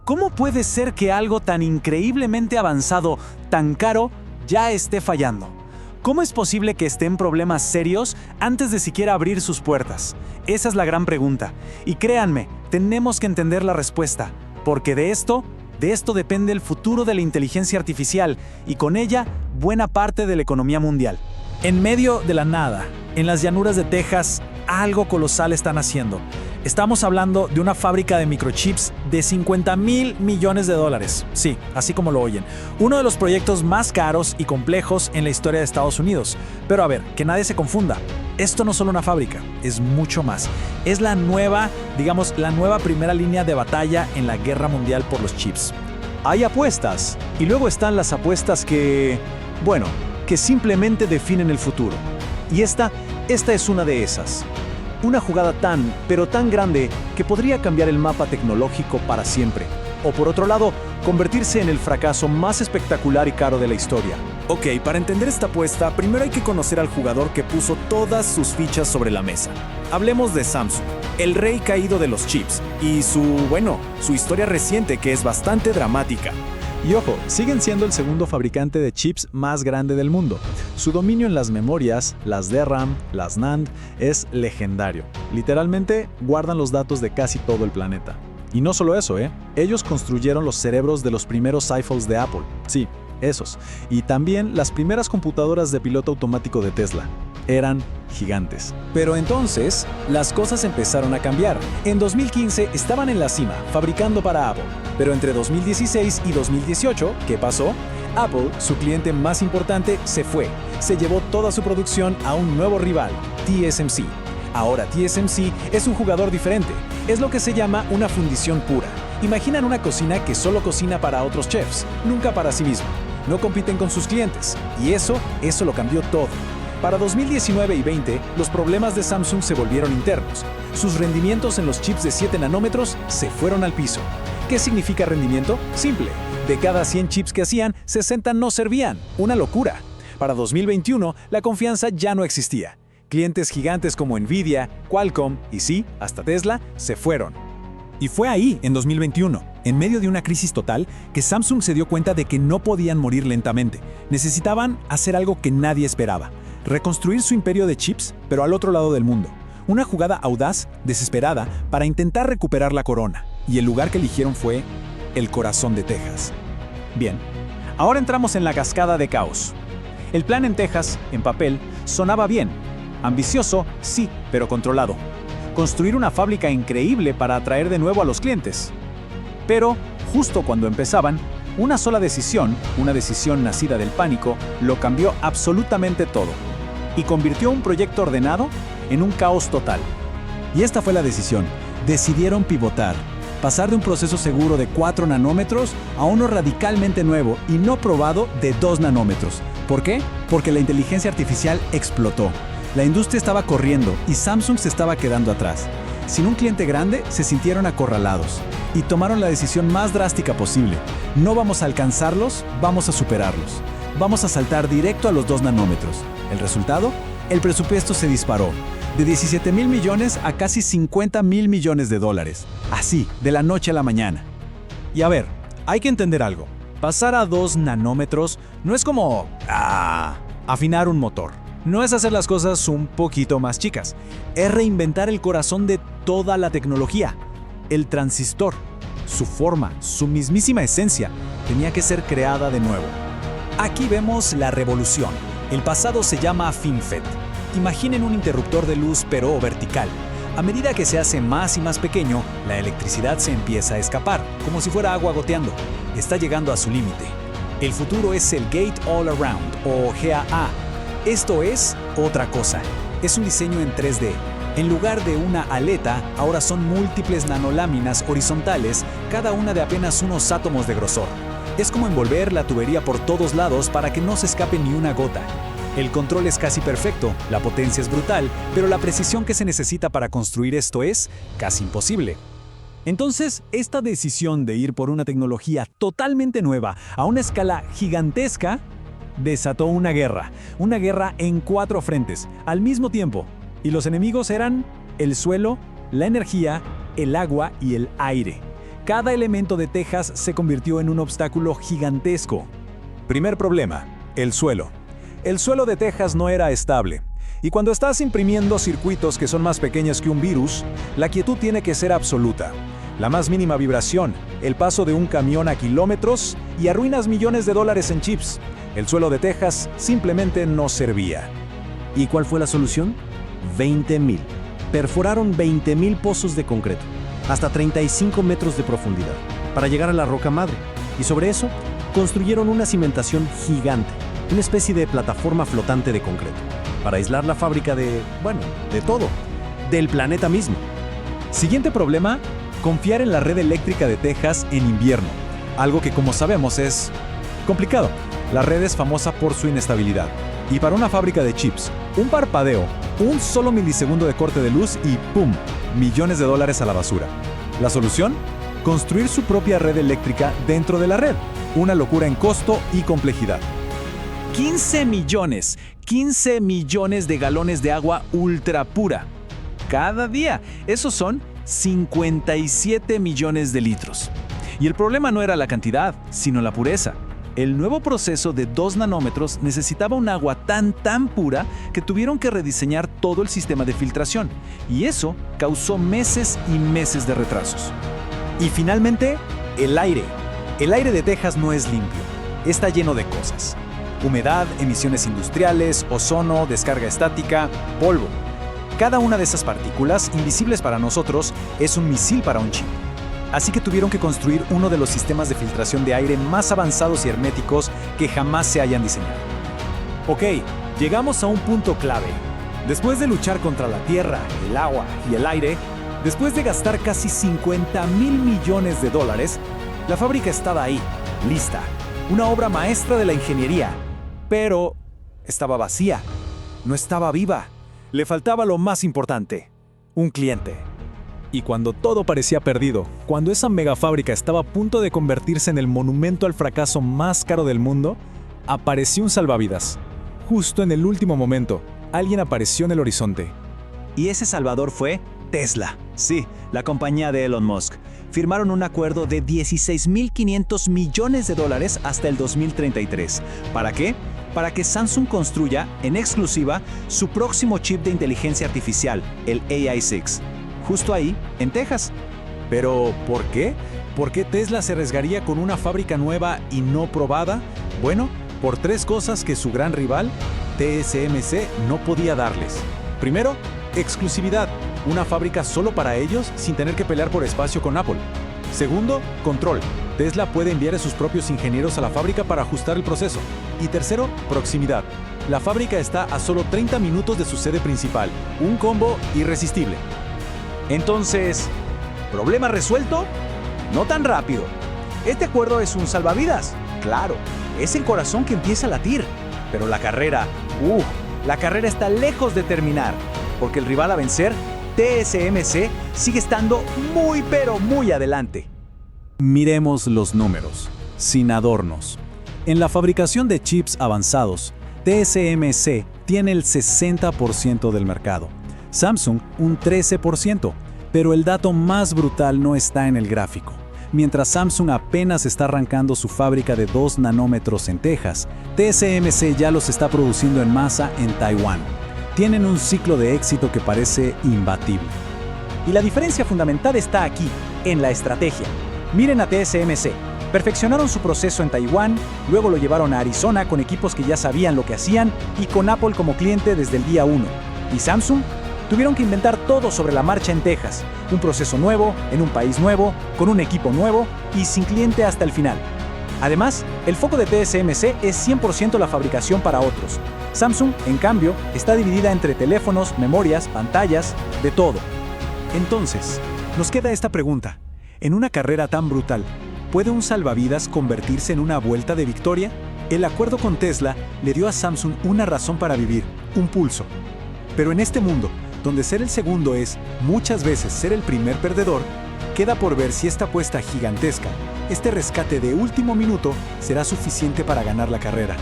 ¿Cómo puede ser que algo tan increíblemente avanzado, tan caro, ya esté fallando? ¿Cómo es posible que esté en problemas serios antes de siquiera abrir sus puertas? Esa es la gran pregunta. Y créanme, tenemos que entender la respuesta, porque de esto depende el futuro de la inteligencia artificial y con ella buena parte de la economía mundial. En medio de la nada, en las llanuras de Texas, algo colosal están haciendo. Estamos hablando de una fábrica de microchips de $50,000 millones. Sí, así como lo oyen. Uno de los proyectos más caros y complejos en la historia de Estados Unidos. Pero a ver, que nadie se confunda. Esto no es solo una fábrica, es mucho más. Es la nueva primera línea de batalla en la guerra mundial por los chips. Hay apuestas, y luego están las apuestas que simplemente definen el futuro. Y esta es una de esas. Una jugada pero tan grande que podría cambiar el mapa tecnológico para siempre. O por otro lado, convertirse en el fracaso más espectacular y caro de la historia. Ok, para entender esta apuesta, primero hay que conocer al jugador que puso todas sus fichas sobre la mesa. Hablemos de Samsung, el rey caído de los chips, y su historia reciente que es bastante dramática. Y ojo, siguen siendo el segundo fabricante de chips más grande del mundo. Su dominio en las memorias, las DRAM, las NAND, es legendario. Literalmente, guardan los datos de casi todo el planeta. Y no solo eso, ellos construyeron los cerebros de los primeros iPhones de Apple. Sí, esos. Y también las primeras computadoras de piloto automático de Tesla. Eran gigantes. Pero entonces, las cosas empezaron a cambiar. En 2015 estaban en la cima, fabricando para Apple. Pero entre 2016 y 2018, ¿qué pasó? Apple, su cliente más importante, se fue. Se llevó toda su producción a un nuevo rival, TSMC. Ahora TSMC es un jugador diferente. Es lo que se llama una fundición pura. Imaginan una cocina que solo cocina para otros chefs, nunca para sí mismo. No compiten con sus clientes. Y eso lo cambió todo. Para 2019 y 20, los problemas de Samsung se volvieron internos. Sus rendimientos en los chips de 7 nanómetros se fueron al piso. ¿Qué significa rendimiento? Simple. De cada 100 chips que hacían, 60 no servían. Una locura. Para 2021, la confianza ya no existía. Clientes gigantes como Nvidia, Qualcomm y sí, hasta Tesla, se fueron. Y fue ahí, en 2021, en medio de una crisis total, que Samsung se dio cuenta de que no podían morir lentamente. Necesitaban hacer algo que nadie esperaba. Reconstruir su imperio de chips, pero al otro lado del mundo. Una jugada audaz, desesperada, para intentar recuperar la corona. Y el lugar que eligieron fue el corazón de Texas. Bien, ahora entramos en la cascada de caos. El plan en Texas, en papel, sonaba bien. Ambicioso, sí, pero controlado. Construir una fábrica increíble para atraer de nuevo a los clientes. Pero, justo cuando empezaban, una sola decisión, una decisión nacida del pánico, lo cambió absolutamente todo. Y convirtió un proyecto ordenado en un caos total. Y esta fue la decisión. Decidieron pivotar. Pasar de un proceso seguro de 4 nanómetros a uno radicalmente nuevo y no probado de 2 nanómetros. ¿Por qué? Porque la inteligencia artificial explotó. La industria estaba corriendo y Samsung se estaba quedando atrás. Sin un cliente grande, se sintieron acorralados y tomaron la decisión más drástica posible. No vamos a alcanzarlos, vamos a superarlos. Vamos a saltar directo a los 2 nanómetros. ¿El resultado? El presupuesto se disparó. De 17,000 millones a casi 50,000 millones de dólares. Así, de la noche a la mañana. Y a ver, hay que entender algo. Pasar a 2 nanómetros no es como afinar un motor. No es hacer las cosas un poquito más chicas. Es reinventar el corazón de toda la tecnología. El transistor, su forma, su mismísima esencia, tenía que ser creada de nuevo. Aquí vemos la revolución. El pasado se llama FinFET. Imaginen un interruptor de luz pero vertical. A medida que se hace más y más pequeño, la electricidad se empieza a escapar, como si fuera agua goteando. Está llegando a su límite. El futuro es el Gate All Around, o GAA. Esto es otra cosa. Es un diseño en 3D. En lugar de una aleta, ahora son múltiples nanoláminas horizontales, cada una de apenas unos átomos de grosor. Es como envolver la tubería por todos lados para que no se escape ni una gota. El control es casi perfecto, la potencia es brutal, pero la precisión que se necesita para construir esto es casi imposible. Entonces, esta decisión de ir por una tecnología totalmente nueva a una escala gigantesca desató una guerra en 4 frentes, al mismo tiempo. Y los enemigos eran el suelo, la energía, el agua y el aire. Cada elemento de Texas se convirtió en un obstáculo gigantesco. Primer problema, el suelo. El suelo de Texas no era estable. Y cuando estás imprimiendo circuitos que son más pequeños que un virus, la quietud tiene que ser absoluta. La más mínima vibración, el paso de un camión a kilómetros y arruinas millones de dólares en chips. El suelo de Texas simplemente no servía. ¿Y cuál fue la solución? 20.000. Perforaron 20.000 pozos de concreto, hasta 35 metros de profundidad, para llegar a la roca madre. Y sobre eso, construyeron una cimentación gigante, una especie de plataforma flotante de concreto, para aislar la fábrica de todo, del planeta mismo. Siguiente problema, confiar en la red eléctrica de Texas en invierno, algo que como sabemos es complicado. La red es famosa por su inestabilidad. Y para una fábrica de chips, un parpadeo, un solo milisegundo de corte de luz y ¡pum!, millones de dólares a la basura. ¿La solución? Construir su propia red eléctrica dentro de la red. Una locura en costo y complejidad. 15 millones de galones de agua ultra pura. Cada día. Esos son 57 millones de litros. Y el problema no era la cantidad, sino la pureza. El nuevo proceso de 2 nanómetros necesitaba un agua tan pura que tuvieron que rediseñar todo el sistema de filtración. Y eso causó meses y meses de retrasos. Y finalmente, el aire. El aire de Texas no es limpio. Está lleno de cosas. Humedad, emisiones industriales, ozono, descarga estática, polvo. Cada una de esas partículas, invisibles para nosotros, es un misil para un chip. Así que tuvieron que construir uno de los sistemas de filtración de aire más avanzados y herméticos que jamás se hayan diseñado. Ok, llegamos a un punto clave. Después de luchar contra la tierra, el agua y el aire, después de gastar casi 50,000 millones de dólares, la fábrica estaba ahí, lista. Una obra maestra de la ingeniería. Pero estaba vacía. No estaba viva. Le faltaba lo más importante, un cliente. Y cuando todo parecía perdido, cuando esa megafábrica estaba a punto de convertirse en el monumento al fracaso más caro del mundo, apareció un salvavidas. Justo en el último momento, alguien apareció en el horizonte. Y ese salvador fue Tesla. Sí, la compañía de Elon Musk. Firmaron un acuerdo de 16.500 millones de dólares hasta el 2033. ¿Para qué? Para que Samsung construya, en exclusiva, su próximo chip de inteligencia artificial, el AI6. Justo ahí, en Texas. ¿Pero por qué? ¿Por qué Tesla se arriesgaría con una fábrica nueva y no probada? Bueno, por 3 cosas que su gran rival, TSMC, no podía darles. Primero, exclusividad. Una fábrica solo para ellos sin tener que pelear por espacio con Apple. Segundo, control. Tesla puede enviar a sus propios ingenieros a la fábrica para ajustar el proceso. Y tercero, proximidad. La fábrica está a solo 30 minutos de su sede principal. Un combo irresistible. Entonces, ¿problema resuelto? No tan rápido. Este acuerdo es un salvavidas. Claro, es el corazón que empieza a latir. Pero la carrera está lejos de terminar. Porque el rival a vencer, TSMC, sigue estando muy pero muy adelante. Miremos los números, sin adornos. En la fabricación de chips avanzados, TSMC tiene el 60% del mercado. Samsung un 13%, pero el dato más brutal no está en el gráfico. Mientras Samsung apenas está arrancando su fábrica de 2 nanómetros en Texas, TSMC ya los está produciendo en masa en Taiwán. Tienen un ciclo de éxito que parece imbatible. Y la diferencia fundamental está aquí, en la estrategia. Miren a TSMC. Perfeccionaron su proceso en Taiwán, luego lo llevaron a Arizona con equipos que ya sabían lo que hacían y con Apple como cliente desde el día 1. ¿Y Samsung? Tuvieron que inventar todo sobre la marcha en Texas. Un proceso nuevo, en un país nuevo, con un equipo nuevo y sin cliente hasta el final. Además, el foco de TSMC es 100% la fabricación para otros. Samsung, en cambio, está dividida entre teléfonos, memorias, pantallas, de todo. Entonces, nos queda esta pregunta. En una carrera tan brutal, ¿puede un salvavidas convertirse en una vuelta de victoria? El acuerdo con Tesla le dio a Samsung una razón para vivir, un pulso. Pero en este mundo, donde ser el segundo es, muchas veces, ser el primer perdedor, queda por ver si esta apuesta gigantesca, este rescate de último minuto, será suficiente para ganar la carrera.